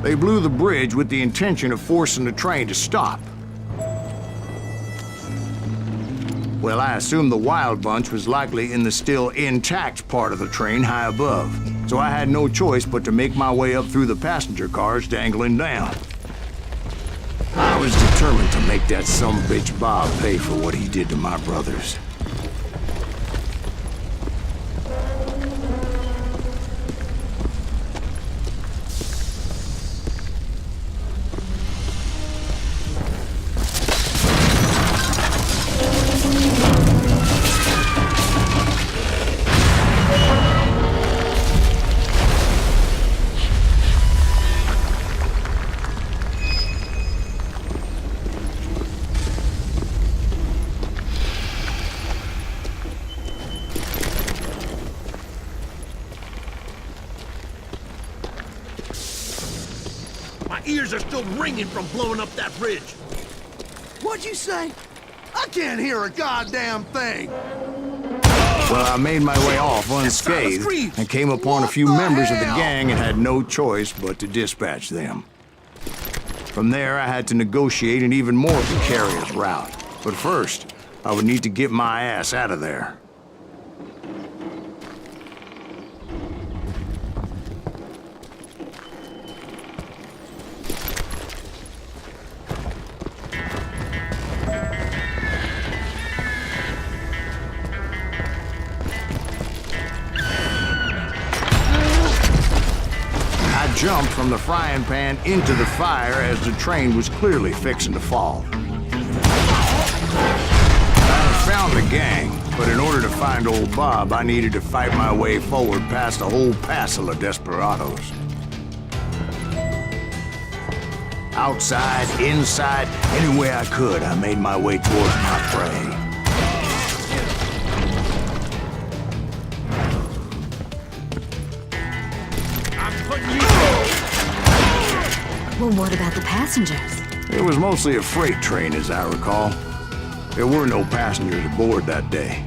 They blew the bridge with the intention of forcing the train to stop. Well, I assumed the wild bunch was likely in the still intact part of the train high above, so I had no choice but to make my way up through the passenger cars dangling down. I was determined to make that sumbitch Bob pay for what he did to my brothers. My ears are still ringing from blowing up that bridge. What'd you say? I can't hear a goddamn thing. Well, I made my way off unscathed and came upon a few members of the gang and had no choice but to dispatch them. From there, I had to negotiate an even more precarious route. But first, I would need to get my ass out of there. Jumped from the frying pan into the fire as the train was clearly fixing to fall. I had found the gang, but in order to find old Bob, I needed to fight my way forward past a whole passel of desperados. Outside, inside, any way I could, I made my way towards my prey. Well, what about the passengers? It was mostly a freight train, as I recall. There were no passengers aboard that day.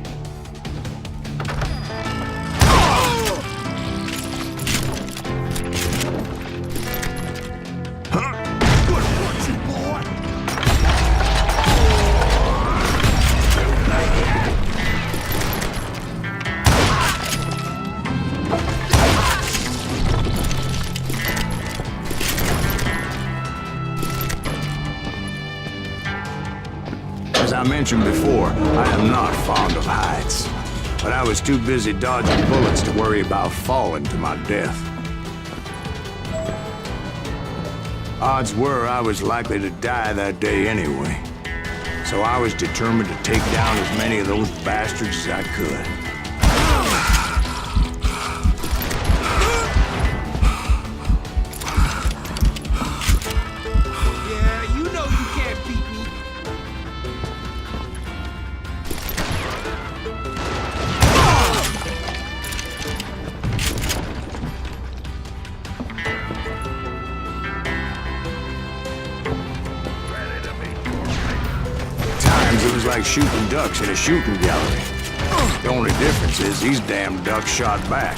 As I mentioned before, I am not fond of heights. But I was too busy dodging bullets to worry about falling to my death. Odds were I was likely to die that day anyway. So I was determined to take down as many of those bastards as I could. It was like shooting ducks in a shooting gallery. The only difference is these damn ducks shot back.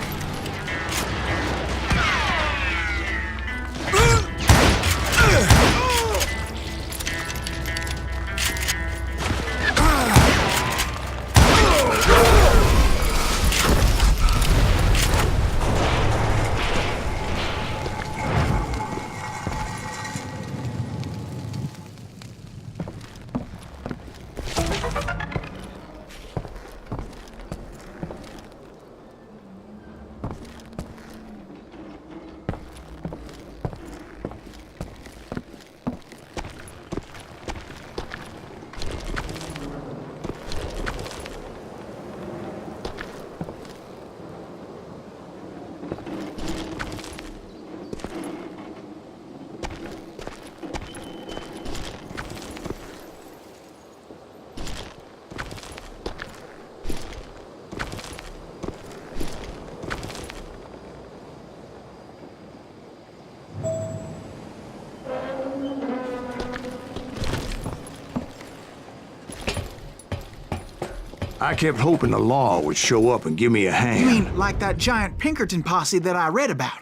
I kept hoping the law would show up and give me a hand. You mean like that giant Pinkerton posse that I read about?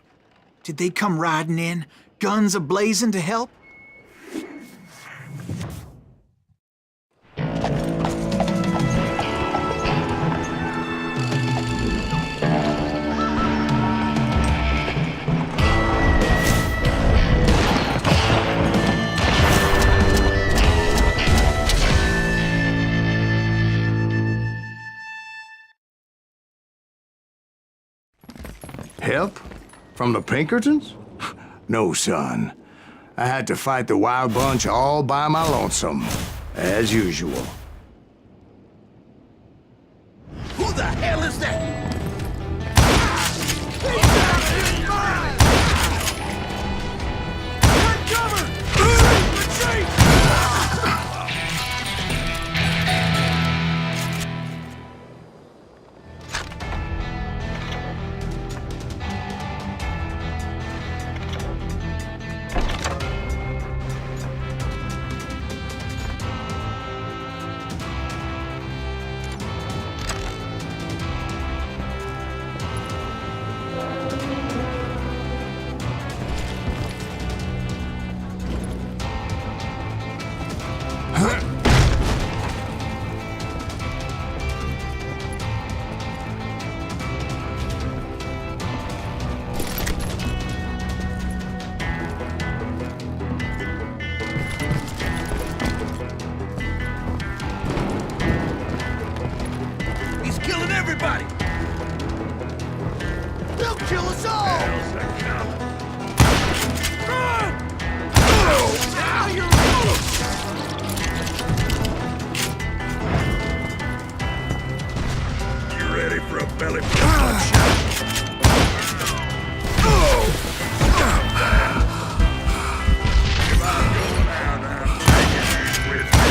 Did they come riding in, guns a-blazing to help? Help? From the Pinkertons? No, son. I had to fight the Wild Bunch all by my lonesome, as usual. Who the hell is that? He's killing everybody! They'll kill us all! You ready for a belly punch? If I'm going out, I'm taking you with me.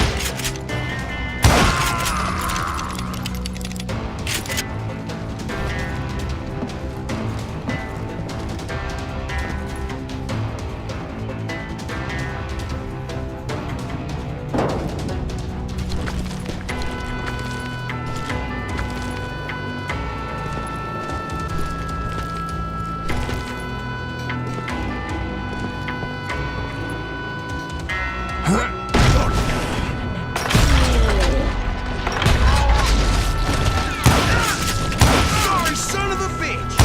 Sorry, son of a bitch!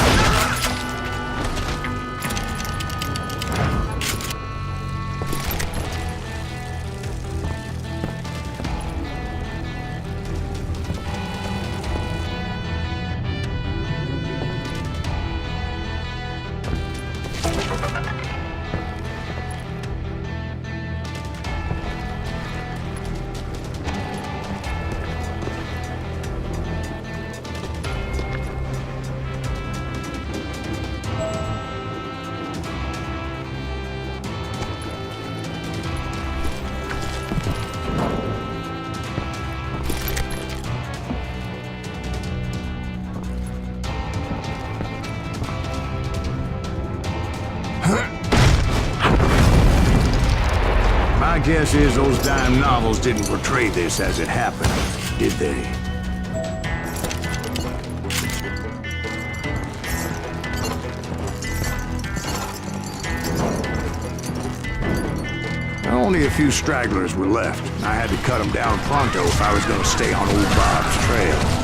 My guess is those dime novels didn't portray this as it happened, did they? Only a few stragglers were left. I had to cut them down pronto if I was going to stay on old Bob's trail.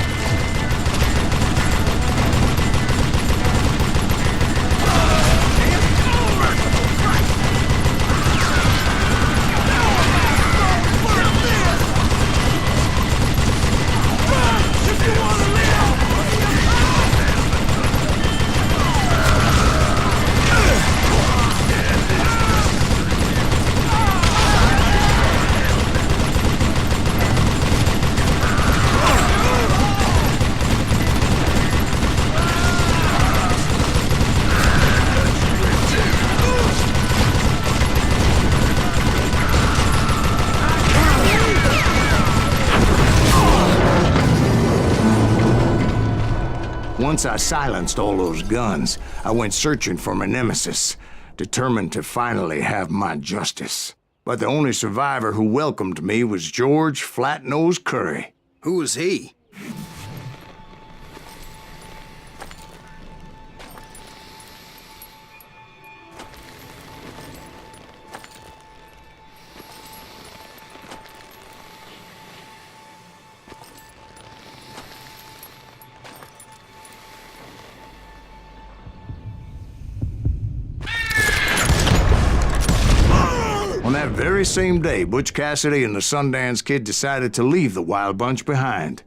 Once I silenced all those guns, I went searching for my nemesis, determined to finally have my justice. But the only survivor who welcomed me was George Flat-Nose Curry. Who was he? On that very same day, Butch Cassidy and the Sundance Kid decided to leave the Wild Bunch behind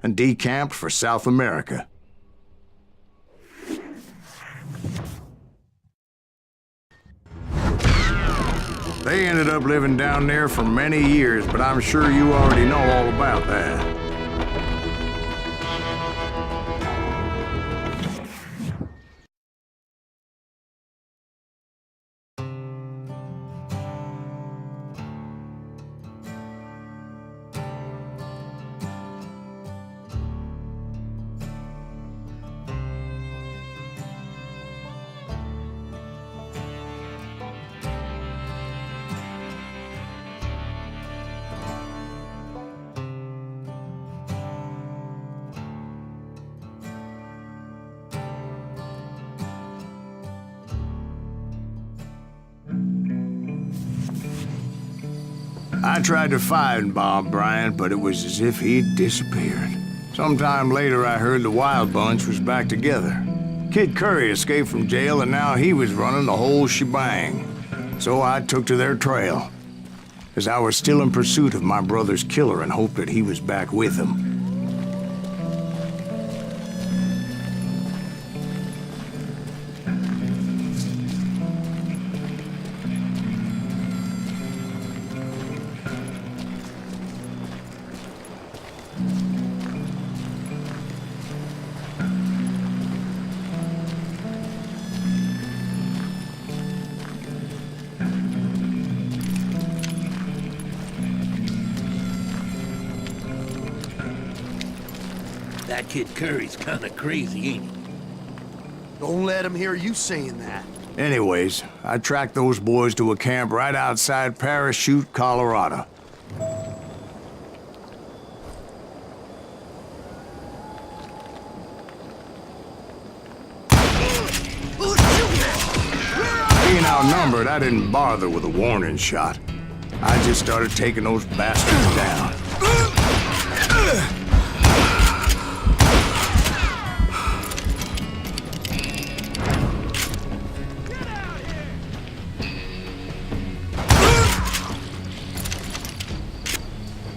and decamped for South America. They ended up living down there for many years, but I'm sure you already know all about that. I tried to find Bob Bryant, but it was as if he'd disappeared. Sometime later, I heard the Wild Bunch was back together. Kid Curry escaped from jail, and now he was running the whole shebang. So I took to their trail, as I was still in pursuit of my brother's killer and hoped that he was back with him. That kid Curry's kinda crazy, ain't he? Don't let him hear you saying that. Anyways, I tracked those boys to a camp right outside Parachute, Colorado. Being outnumbered, I didn't bother with a warning shot. I just started taking those bastards down.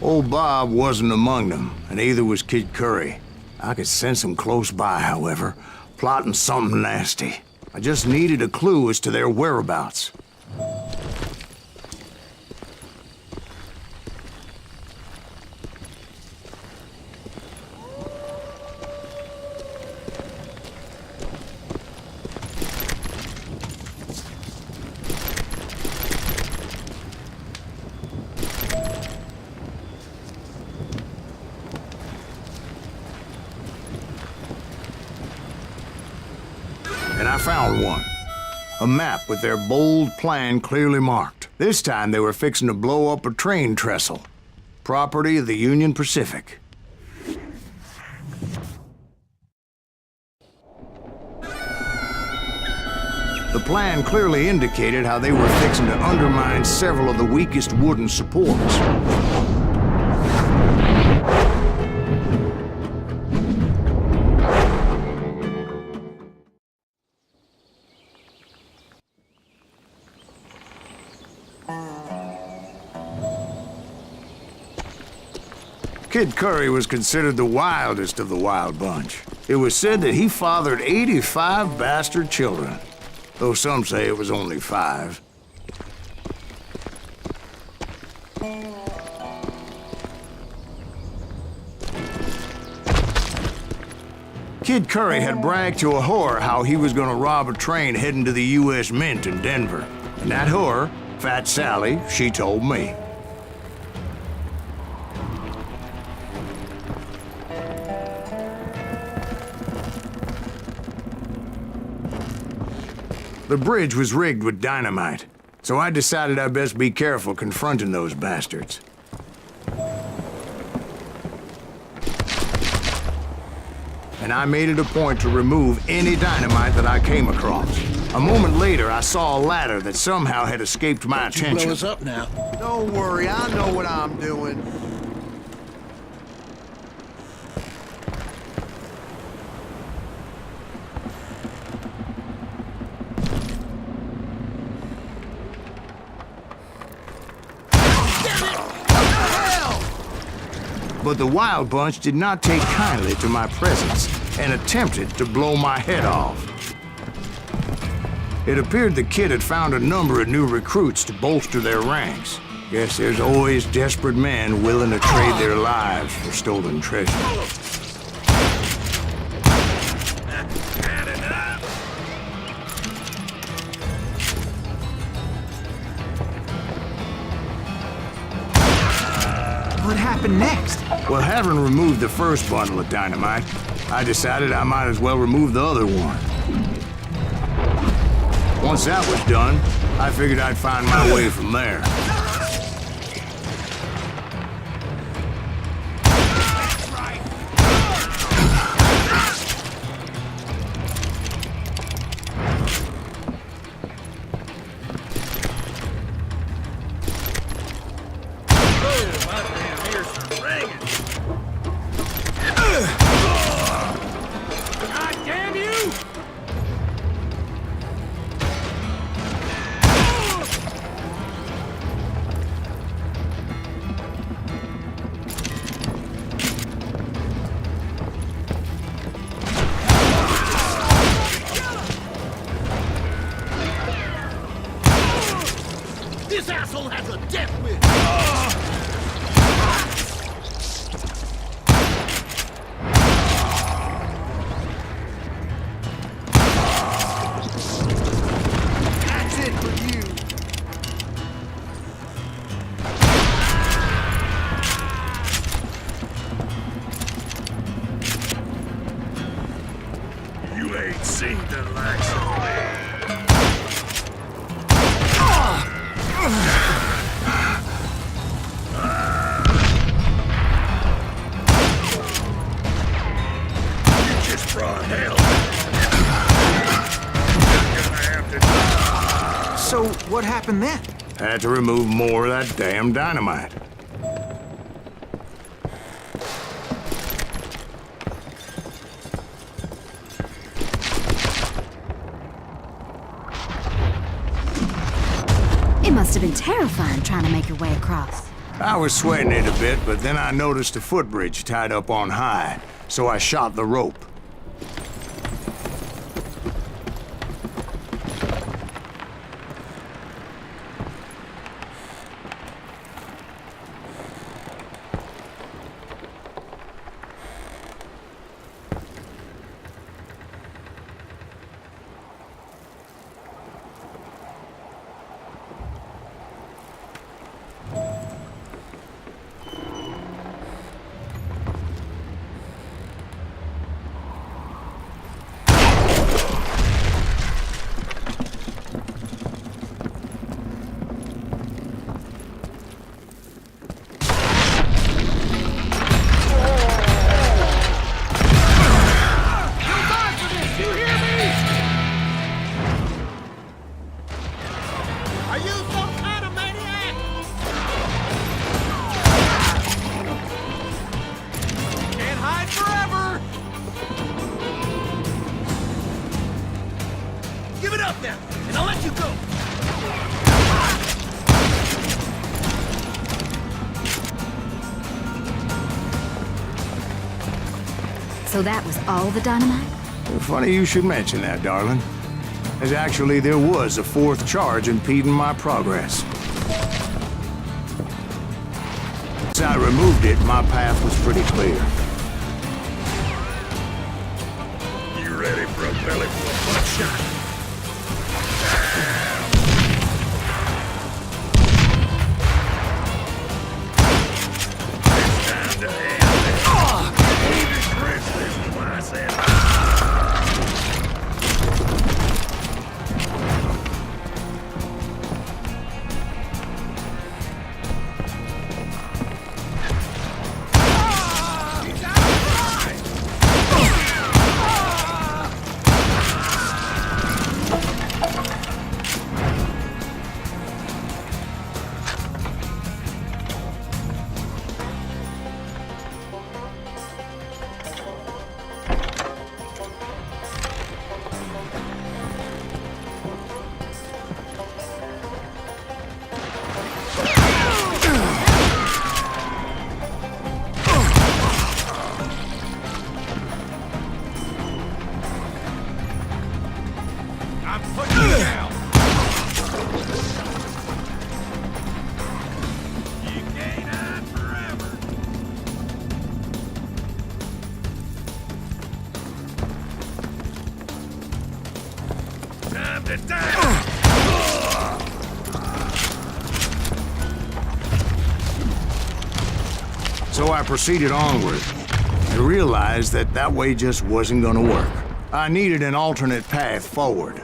Old Bob wasn't among them, and neither was Kid Curry. I could sense him close by, however, plotting something nasty. I just needed a clue as to their whereabouts. And I found one. A map with their bold plan clearly marked. This time they were fixing to blow up a train trestle. Property of the Union Pacific. The plan clearly indicated how they were fixing to undermine several of the weakest wooden supports. Kid Curry was considered the wildest of the Wild Bunch. It was said that he fathered 85 bastard children, though some say it was only 5. Kid Curry had bragged to a whore how he was gonna rob a train heading to the U.S. Mint in Denver. And that whore, Fat Sally, she told me. The bridge was rigged with dynamite, so I decided I'd best be careful confronting those bastards. And I made it a point to remove any dynamite that I came across. A moment later, I saw a ladder that somehow had escaped my attention. Blow us up now. Don't worry, I know what I'm doing. But the Wild Bunch did not take kindly to my presence and attempted to blow my head off. It appeared the kid had found a number of new recruits to bolster their ranks. Guess there's always desperate men willing to trade their lives for stolen treasure. What happened next? Well, having removed the first bundle of dynamite, I decided I might as well remove the other one. Once that was done, I figured I'd find my way from there. This asshole has a death wish! That's it for you! You ain't seen the likes of me. You just brought hell. You're gonna have to die. So, what happened then? Had to remove more of that damn dynamite. It must have been terrifying trying to make your way across. I was sweating it a bit, but then I noticed a footbridge tied up on high, so I shot the rope. Are you some kind of maniac? Can't hide forever! Give it up now, and I'll let you go! So that was all the dynamite? Funny you should mention that, darling. As actually, there was a fourth charge impeding my progress. Once I removed it, my path was pretty clear. You ready for a belly full of buckshot? It's time to end it. Even Chris listened when I said So I proceeded onward. I realized that that way just wasn't gonna work. I needed an alternate path forward.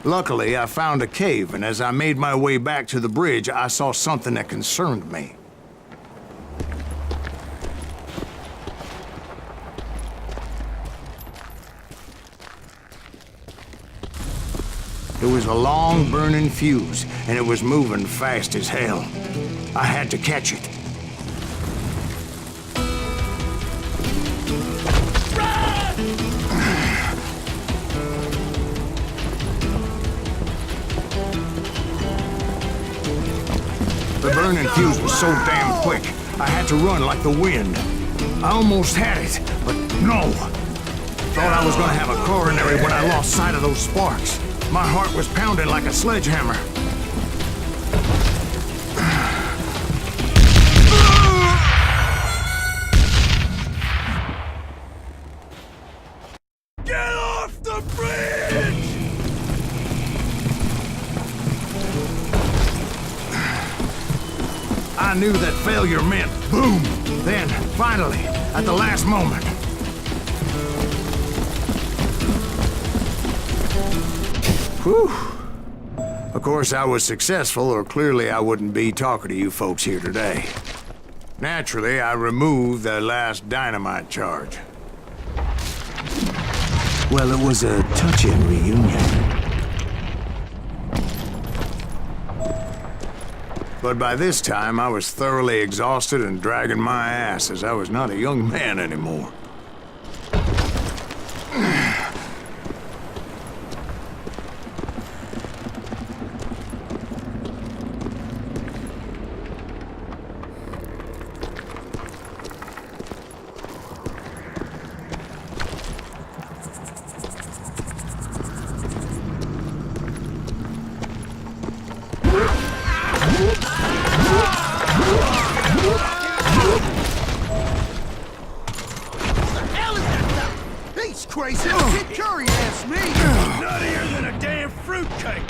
Luckily, I found a cave, and as I made my way back to the bridge, I saw something that concerned me. It was a long burning fuse, and it was moving fast as hell. I had to catch it. The burning fuse was so damn quick, I had to run like the wind. I almost had it, but no. Thought I was gonna have a coronary when I lost sight of those sparks. My heart was pounding like a sledgehammer. Get off the bridge! I knew that failure meant boom. Then, finally, at the last moment. Whew. Of course, I was successful, or clearly I wouldn't be talking to you folks here today. Naturally, I removed the last dynamite charge. Well, it was a touching reunion. But by this time, I was thoroughly exhausted and dragging my ass as I was not a young man anymore. He's crazy. Kid Curry asked me. Nuttier than a damn fruitcake!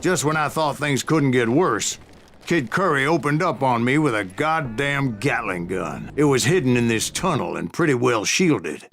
Just when I thought things couldn't get worse, Kid Curry opened up on me with a goddamn Gatling gun. It was hidden in this tunnel and pretty well shielded.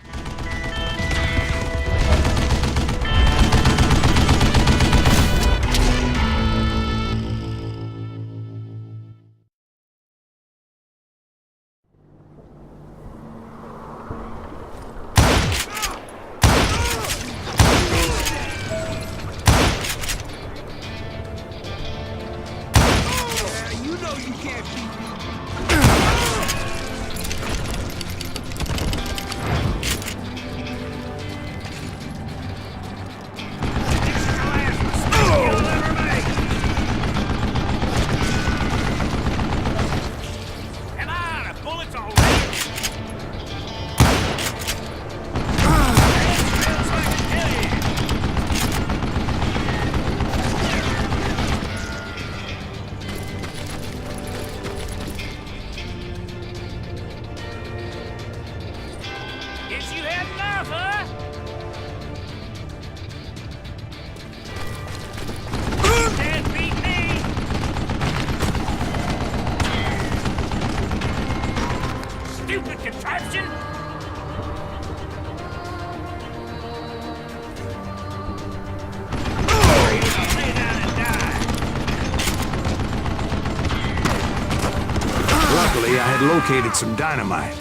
Luckily, I had located some dynamite.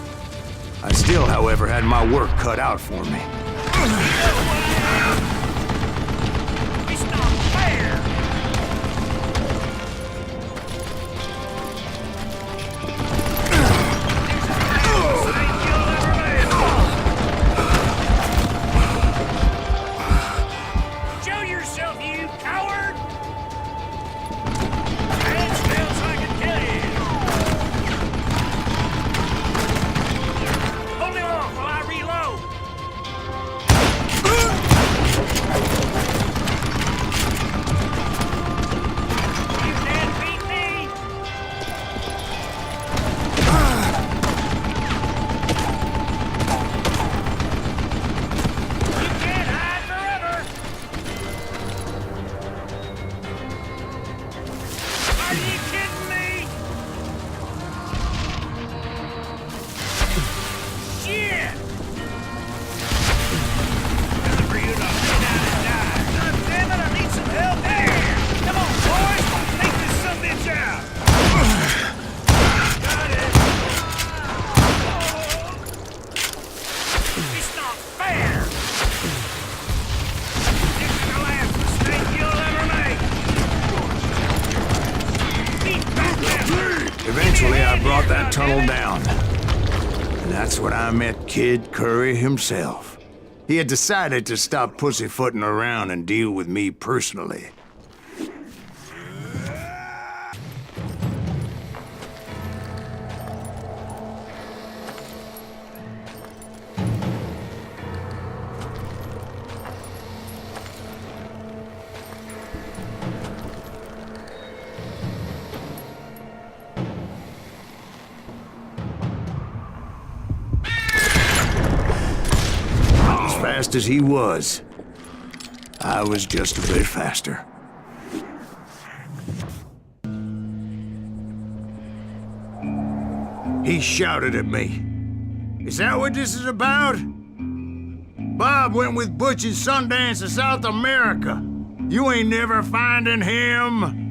I still, however, had my work cut out for me. It's not fair! Show yourself, you coward! That smells like a killing! Hold him off while I reload! You can't beat me! You can't hide forever! Are you kidding me? Shit! Time for you to lay down and die. God damn it, I need some help there! Come on, boys! Take this sumbitch out! Got it! It's not fair! This is the last mistake you'll ever make! Keep back there! Eventually, I brought that tunnel down. And that's when I met Kid Curry himself. He had decided to stop pussyfooting around and deal with me personally. As fast as he was, I was just a bit faster. He shouted at me. Is that what this is about? Bob went with Butch and Sundance to South America. You ain't never finding him.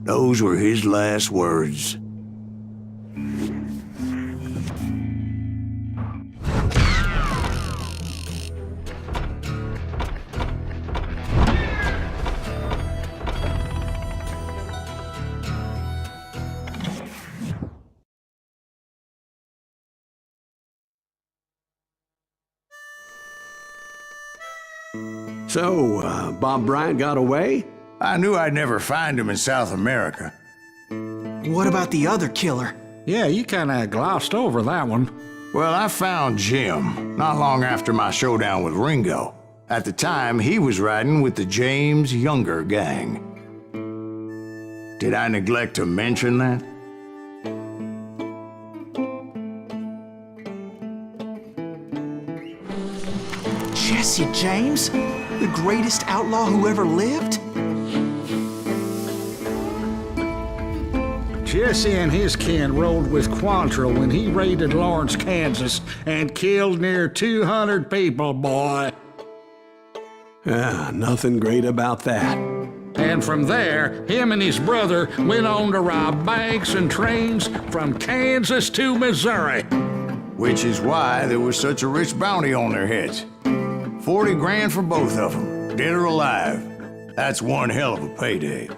Those were his last words. So, Bob Bryant got away? I knew I'd never find him in South America. What about the other killer? Yeah, you kinda glossed over that one. Well, I found Jim not long after my showdown with Ringo. At the time, he was riding with the James Younger gang. Did I neglect to mention that? Jesse James? The greatest outlaw who ever lived? Jesse and his kin rode with Quantrill when he raided Lawrence, Kansas, and killed near 200 people, boy. Nothing great about that. And from there, him and his brother went on to rob banks and trains from Kansas to Missouri. Which is why there was such a rich bounty on their heads. 40 grand for both of them, dead or alive. That's one hell of a payday.